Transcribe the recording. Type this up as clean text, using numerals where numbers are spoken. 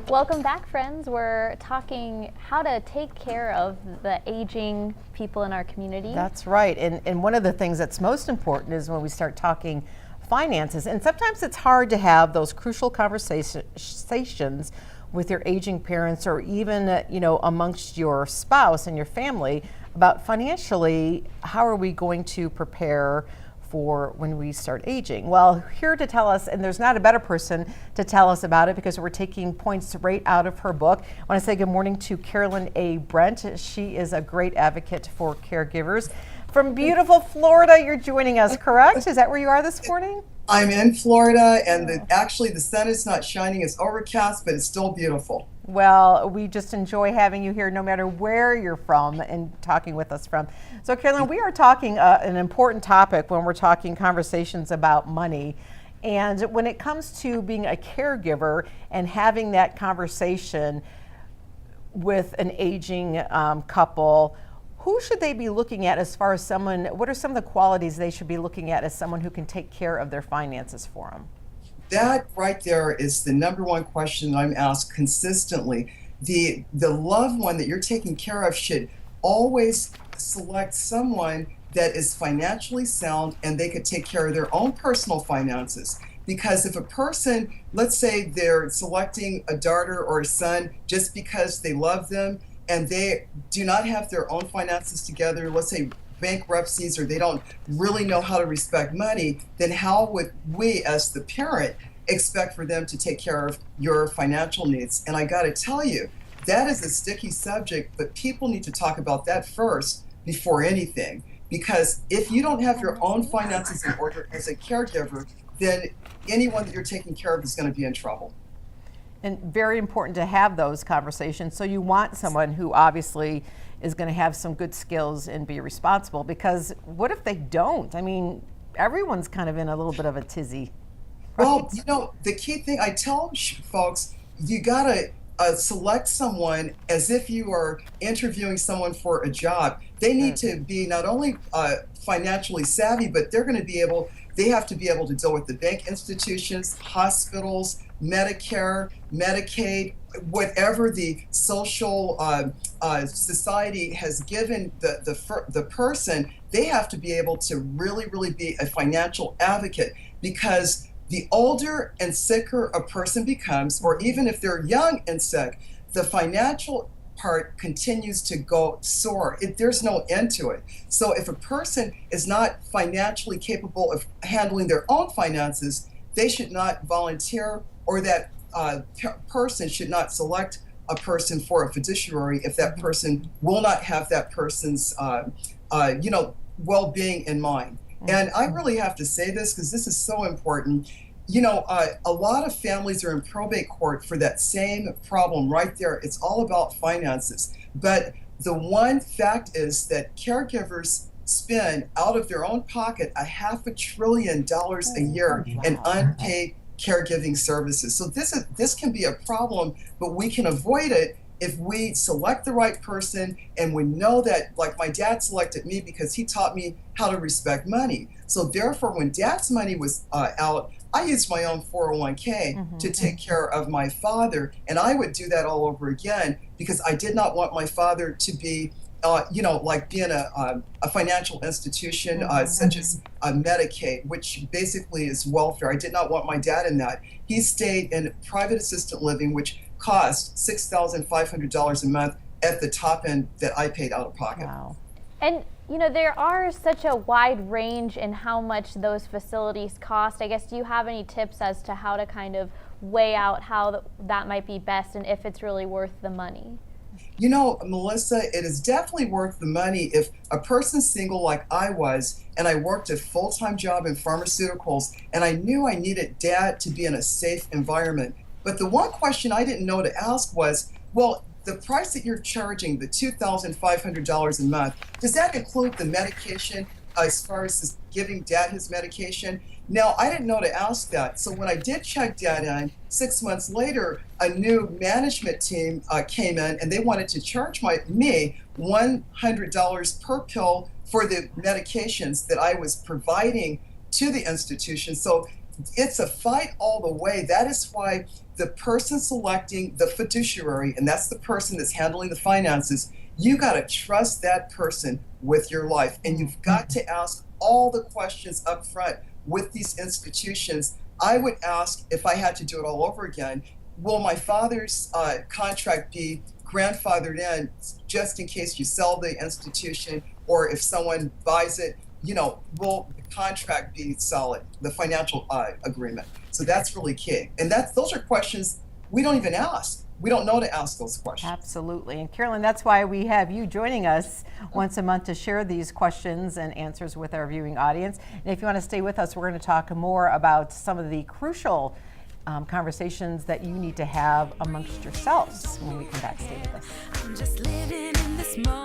Welcome back, friends. We're talking how to take care of the aging people in our community. That's right. And one of the things that's most important is when we start talking finances. And sometimes it's hard to have those crucial conversations with your aging parents, or even, amongst your spouse and your family about financially, how are we going to prepare for when we start aging. Well, here to tell us, and there's not a better person to tell us about it because we're taking points right out of her book. I want to say good morning to Carolyn A. Brent. She is a great advocate for caregivers. From beautiful Florida, you're joining us, correct? Is that where you are this morning? I'm in Florida, and actually the sun is not shining. It's overcast, but it's still beautiful. Well, we just enjoy having you here no matter where you're from and talking with us from. So, Carolyn, we are talking an important topic when we're talking conversations about money. And when it comes to being a caregiver and having that conversation with an aging couple, who should they be looking at as far as someone, what are some of the qualities they should be looking at as someone who can take care of their finances for them? That right there is the number one question that I'm asked consistently. The loved one that you're taking care of should always select someone that is financially sound and they could take care of their own personal finances. Because if a person, let's say they're selecting a daughter or a son just because they love them and they do not have their own finances together, let's say bankruptcies, or they don't really know how to respect money, then how would we as the parent expect for them to take care of your financial needs? And I got to tell you, that is a sticky subject, but people need to talk about that first before anything. Because if you don't have your own finances in order as a caregiver, then anyone that you're taking care of is going to be in trouble. And very important to have those conversations. So you want someone who obviously is going to have some good skills and be responsible, because what if they don't? I mean, everyone's kind of in a little bit of a tizzy. Right? Well, the key thing I tell folks, you got to select someone as if you are interviewing someone for a job. They need to be not only financially savvy, but they have to be able to deal with the bank institutions, hospitals, Medicare, Medicaid, whatever the social society has given the person. They have to be able to really be a financial advocate, because the older and sicker a person becomes, or even if they're young and sick, the financial part continues to go soar. There's no end to it. So if a person is not financially capable of handling their own finances, they should not volunteer, or that person should not select a person for a fiduciary if that person will not have that person's well-being in mind. And I really have to say this because this is so important. A lot of families are in probate court for that same problem right there. It's all about finances. But the one fact is that caregivers spend out of their own pocket $500 billion a year in unpaid caregiving services. So this can be a problem, but we can avoid it if we select the right person, and we know that, like my dad selected me because he taught me how to respect money. So therefore, when dad's money was out, I used my own 401k to take care of my father, and I would do that all over again because I did not want my father to be like being a financial institution such as Medicaid, which basically is welfare. I did not want my dad in that. He stayed in private assisted living, which cost $6,500 a month at the top end that I paid out of pocket. Wow. And there are such a wide range in how much those facilities cost. I guess, do you have any tips as to how to kind of weigh out how that might be best and if it's really worth the money? Melissa, it is definitely worth the money if a person's single like I was, and I worked a full-time job in pharmaceuticals, and I knew I needed dad to be in a safe environment. But the one question I didn't know to ask was, well, the price that you're charging, the $2,500 a month, does that include the medication as far as giving dad his medication? Now, I didn't know to ask that. So when I did check dad in, 6 months later, a new management team came in and they wanted to charge me $100 per pill for the medications that I was providing to the institution. So it's a fight all the way. That is why the person selecting the fiduciary, and that's the person that's handling the finances, you got to trust that person with your life. And you've got to ask all the questions up front with these institutions. I would ask, if I had to do it all over again, will my father's contract be grandfathered in just in case you sell the institution, or if someone buys it, will the contract be solid, the financial agreement? So that's really key. And those are questions we don't even ask. We don't know to ask those questions. Absolutely. And Carolyn, that's why we have you joining us once a month to share these questions and answers with our viewing audience. And if you want to stay with us, we're going to talk more about some of the crucial conversations that you need to have amongst yourselves when we come back. Stay with us. I'm just living in this moment.